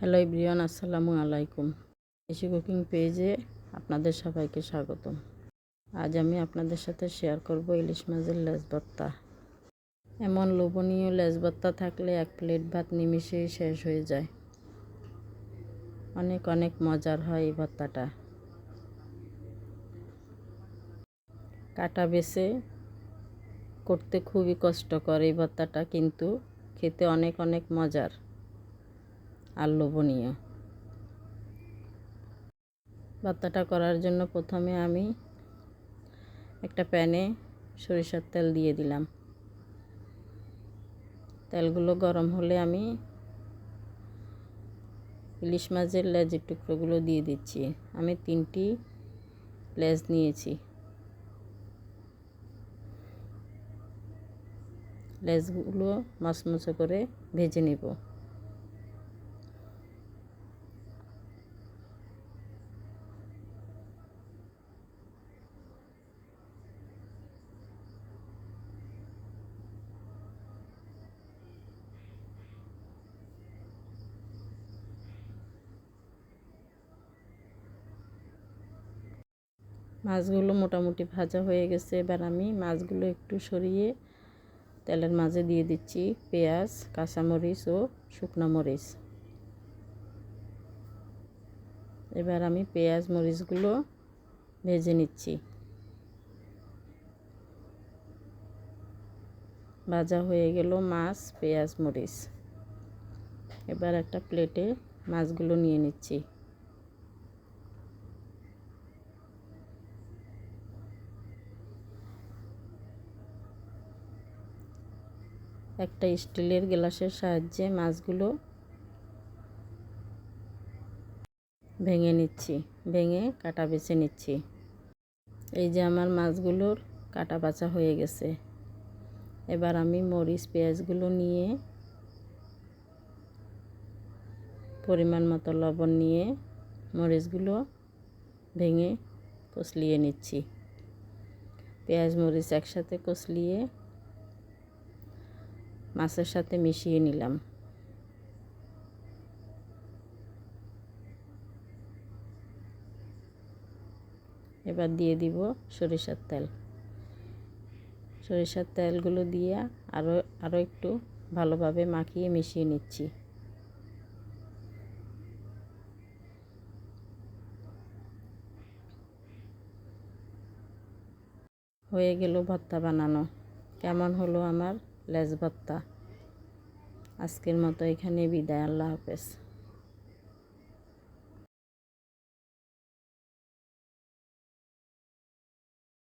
Hello everyone, আসসালামু আলাইকুম। এশি cooking পেজে আপনাদের সবাইকে স্বাগতম। আজ আমি আপনাদের সাথে শেয়ার করব ইলিশ মাছের লেজ ভর্তা। এমন লোভনীয় লেজ ভর্তা থাকলে এক প্লেট ভাত নিমিষেই শেষ হয়ে যায়। অনেক অনেক মজার হয় এই ভর্তাটা। কাটা বেছে করতে খুবই কষ্টকর এই ভর্তাটা, কিন্তু খেতে অনেক অনেক মজার আর লোভনীয়। ভর্তাটা করার জন্য প্রথমে আমি একটা প্যানে সরিষার তেল দিয়ে দিলাম। তেলগুলো গরম হলে আমি ইলিশ মাছের লেজের টুকরোগুলো দিয়ে দিচ্ছি। আমি 3টি লেজ নিয়েছি। লেজগুলো মচমচে করে ভেজে নেব। মাছগুলো মোটামুটি ভাজা হয়ে গেছে। এবার আমি মাছগুলো একটু সরিয়ে তেলের মাঝে দিয়ে দিচ্ছি পেঁয়াজ, কাঁচামরিচ ও শুকনো মরিচ। এবার আমি পেঁয়াজ মরিচগুলো ভেজে নিচ্ছি। ভাজা হয়ে গেল মাছ, পেঁয়াজ, মরিচ। এবার একটা প্লেটে মাছগুলো নিয়ে নিচ্ছি। একটা স্টিলের গ্লাসের সাহায্যে মাছগুলো ভেঙে নিচ্ছি, ভেঙে কাটা বেছে নিচ্ছি। এই যে আমার মাছগুলোর কাটা বাছা হয়ে গেছে। এবার আমি মরিচ পেঁয়াজগুলো নিয়ে পরিমাণ মতো লবণ নিয়ে মরিচগুলো ভেঙে কষলিয়ে নিচ্ছি। পেঁয়াজ মরিচ একসাথে কষলিয়ে মাছের সাথে মিশিয়ে নিলাম। এবার দিয়ে দিব সরিষার তেল। সরিষার তেলগুলো দিয়ে আরও একটু ভালোভাবে মাখিয়ে মিশিয়ে নিচ্ছি। হয়ে গেল ভর্তা বানানো। কেমন হলো আমার লেজ ভর্তা? আজকের মতো এখানে বিদায়। আল্লাহ হাফেজ।